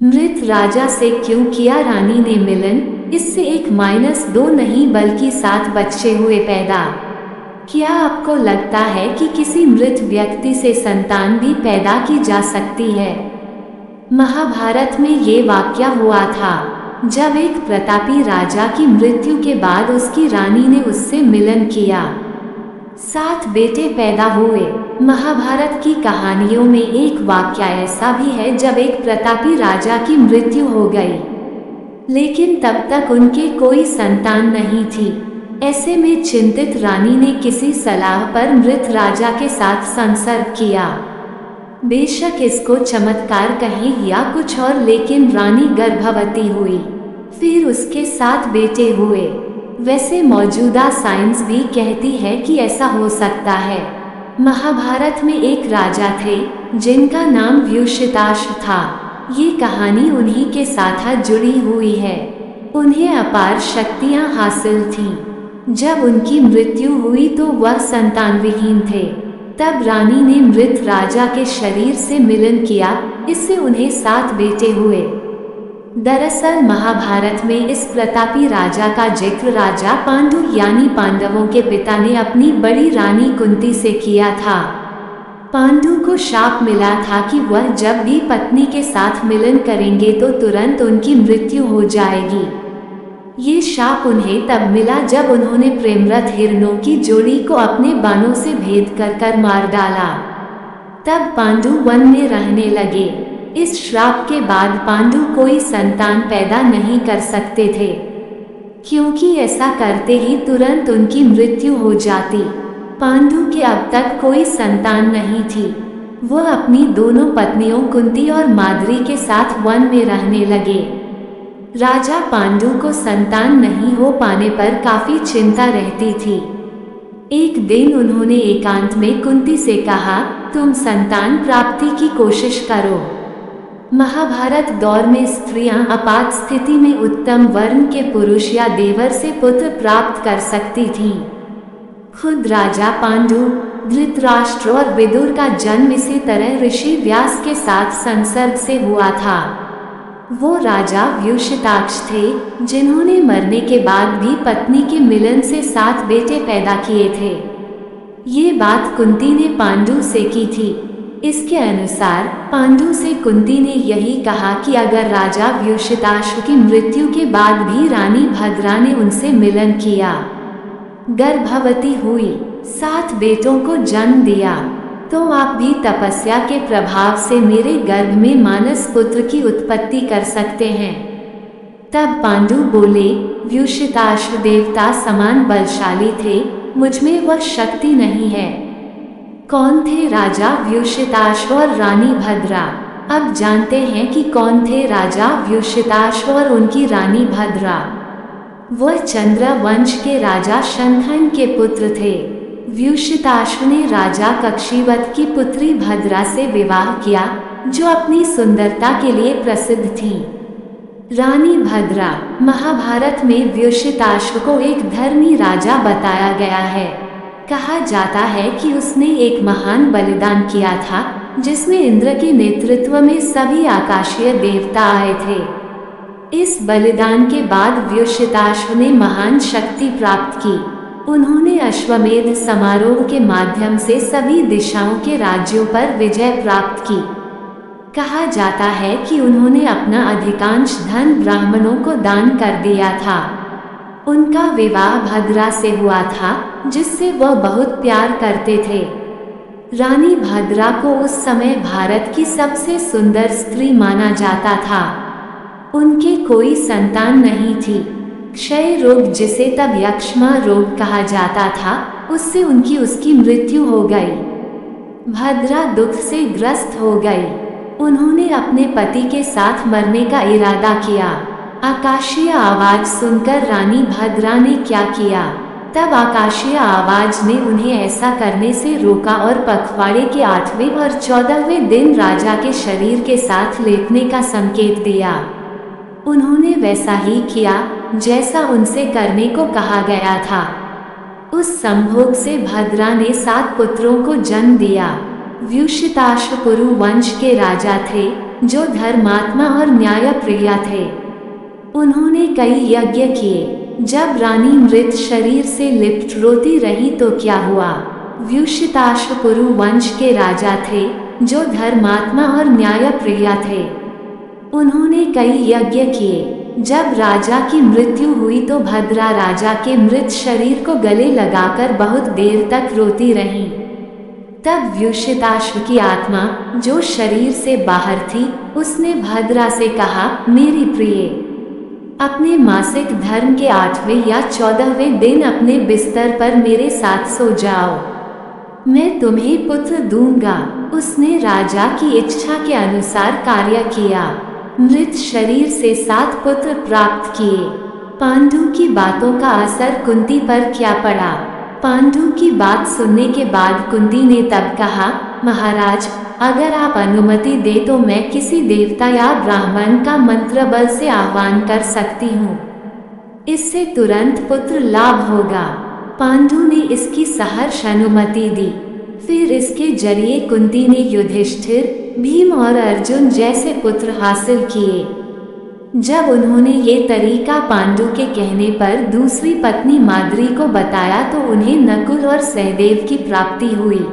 मृत राजा से क्यों किया रानी ने मिलन, इससे 1-2 नहीं बल्कि 7 बच्चे हुए पैदा। क्या आपको लगता है कि किसी मृत व्यक्ति से संतान भी पैदा की जा सकती है? महाभारत में ये वाकया हुआ था जब एक प्रतापी राजा की मृत्यु के बाद उसकी रानी ने उससे मिलन किया। 7 बेटे पैदा हुए। महाभारत की कहानियों में एक वाकया ऐसा भी है जब एक प्रतापी राजा की मृत्यु हो गई, लेकिन तब तक उनके कोई संतान नहीं थी। ऐसे में चिंतित रानी ने किसी सलाह पर मृत राजा के साथ संसर्ग किया। बेशक इसको चमत्कार कहें या कुछ और, लेकिन रानी गर्भवती हुई। फिर उसके 7 बेटे हुए। वैसे मौजूदा साइंस भी कहती है कि ऐसा हो सकता है। महाभारत में एक राजा थे जिनका नाम व्यूषिताश्व था। ये कहानी उन्हीं के साथ जुड़ी हुई है। उन्हें अपार शक्तियां हासिल थीं। जब उनकी मृत्यु हुई तो वह संतान विहीन थे। तब रानी ने मृत राजा के शरीर से मिलन किया, इससे उन्हें 7 बेटे हुए। दरअसल महाभारत में इस प्रतापी राजा का जिक्र राजा पांडु यानी पांडवों के पिता ने अपनी बड़ी रानी कुंती से किया था। पांडु को शाप मिला था कि वह जब भी पत्नी के साथ मिलन करेंगे तो तुरंत उनकी मृत्यु हो जाएगी। ये शाप उन्हें तब मिला जब उन्होंने प्रेमरत हिरणों की जोड़ी को अपने बाणों से भेद कर मार डाला। तब पांडु वन में रहने लगे। इस श्राप के बाद पांडु कोई संतान पैदा नहीं कर सकते थे, क्योंकि ऐसा करते ही तुरंत उनकी मृत्यु हो जाती। पांडु के अब तक कोई संतान नहीं थी। वह अपनी दोनों पत्नियों कुंती और माद्री के साथ वन में रहने लगे। राजा पांडु को संतान नहीं हो पाने पर काफी चिंता रहती थी। एक दिन उन्होंने एकांत में कुंती से कहा, तुम संतान प्राप्ति की कोशिश करो। महाभारत दौर में स्त्रियां आपात स्थिति में उत्तम वर्ण के पुरुष या देवर से पुत्र प्राप्त कर सकती थीं। खुद राजा पांडु, धृतराष्ट्र और विदुर का जन्म इसी तरह ऋषि व्यास के साथ संसर्ग से हुआ था। वो राजा व्यूषिताक्ष थे जिन्होंने मरने के बाद भी पत्नी के मिलन से 7 बेटे पैदा किए थे। ये बात कुंती ने पांडु से की थी। इसके अनुसार पांडु से कुंती ने यही कहा कि अगर राजा व्यूषिताश्व की मृत्यु के बाद भी रानी भद्रा ने उनसे मिलन किया, गर्भवती हुई, 7 बेटों को जन्म दिया, तो आप भी तपस्या के प्रभाव से मेरे गर्भ में मानस पुत्र की उत्पत्ति कर सकते हैं। तब पांडु बोले, व्यूषिताश्व देवता समान बलशाली थे, मुझमें वह शक्ति नहीं है। कौन थे राजा व्यूषिताश्व और रानी भद्रा? अब जानते हैं कि कौन थे राजा व्यूषिताश्व और उनकी रानी भद्रा। वह चंद्र वंश के राजा शंखन के पुत्र थे। व्यूषिताश्व ने राजा कक्षीवत की पुत्री भद्रा से विवाह किया, जो अपनी सुंदरता के लिए प्रसिद्ध थी। रानी भद्रा, महाभारत में व्यूषिताश्व को एक धर्मी राजा बताया गया है। कहा जाता है कि उसने एक महान बलिदान किया था, जिसमें इंद्र के नेतृत्व में सभी आकाशीय देवता आए थे। इस बलिदान के बाद व्यूषिताश्व ने महान शक्ति प्राप्त की। उन्होंने अश्वमेध समारोह के माध्यम से सभी दिशाओं के राज्यों पर विजय प्राप्त की। कहा जाता है कि उन्होंने अपना अधिकांश धन ब्राह्मणों को दान कर दिया था। उनका विवाह भद्रा से हुआ था, जिससे वह बहुत प्यार करते थे। रानी भद्रा को उस समय भारत की सबसे सुंदर स्त्री माना जाता था। उनके कोई संतान नहीं थी। क्षय रोग, जिसे तब यक्ष्मा रोग कहा जाता था, उससे उसकी मृत्यु हो गई। भद्रा दुख से ग्रस्त हो गई। उन्होंने अपने पति के साथ मरने का इरादा किया। आकाशीय आवाज सुनकर रानी भद्रा ने क्या किया? तब आकाशीय आवाज ने उन्हें ऐसा करने से रोका और पखवाड़े के 8वें और 14वें दिन राजा के शरीर के साथ लेटने का संकेत दिया। उन्होंने वैसा ही किया जैसा उनसे करने को कहा गया था। उस संभोग से भद्रा ने 7 पुत्रों को जन्म दिया। व्यूषिताश्व कुरु वंश के राजा थे। जो धर्मात्मा और न्यायप्रिय थे। उन्होंने कई यज्ञ किए। जब रानी मृत शरीर से लिप्त रोती रही तो क्या हुआ? व्युषिताश्व कुरु वंश के राजा थे, जो धर्मात्मा और न्यायप्रिय थे। उन्होंने कई यज्ञ किए। जब राजा की मृत्यु हुई तो भद्रा राजा के मृत शरीर को गले लगाकर बहुत देर तक रोती रही। तब व्युषिताश्व की आत्मा, जो शरीर से बाहर थी, उसने भद्रा से कहा, मेरी प्रिय, अपने मासिक धर्म के 8वें या 14वें दिन अपने बिस्तर पर मेरे साथ सो जाओ, मैं तुम्हें पुत्र दूंगा। उसने राजा की इच्छा के अनुसार कार्य किया। मृत शरीर से 7 पुत्र प्राप्त किए। पांडु की बातों का असर कुंती पर क्या पड़ा? पांडु की बात सुनने के बाद कुंती ने तब कहा, महाराज, अगर आप अनुमति दे तो मैं किसी देवता या ब्राह्मण का मंत्र बल से आह्वान कर सकती हूँ। इससे तुरंत पुत्र लाभ होगा। पांडु ने इसकी सहर्ष अनुमति दी। फिर इसके जरिए कुंती ने युधिष्ठिर, भीम और अर्जुन जैसे पुत्र हासिल किए। जब उन्होंने ये तरीका पांडु के कहने पर दूसरी पत्नी माद्री को बताया तो उन्हें नकुल और सहदेव की प्राप्ति हुई।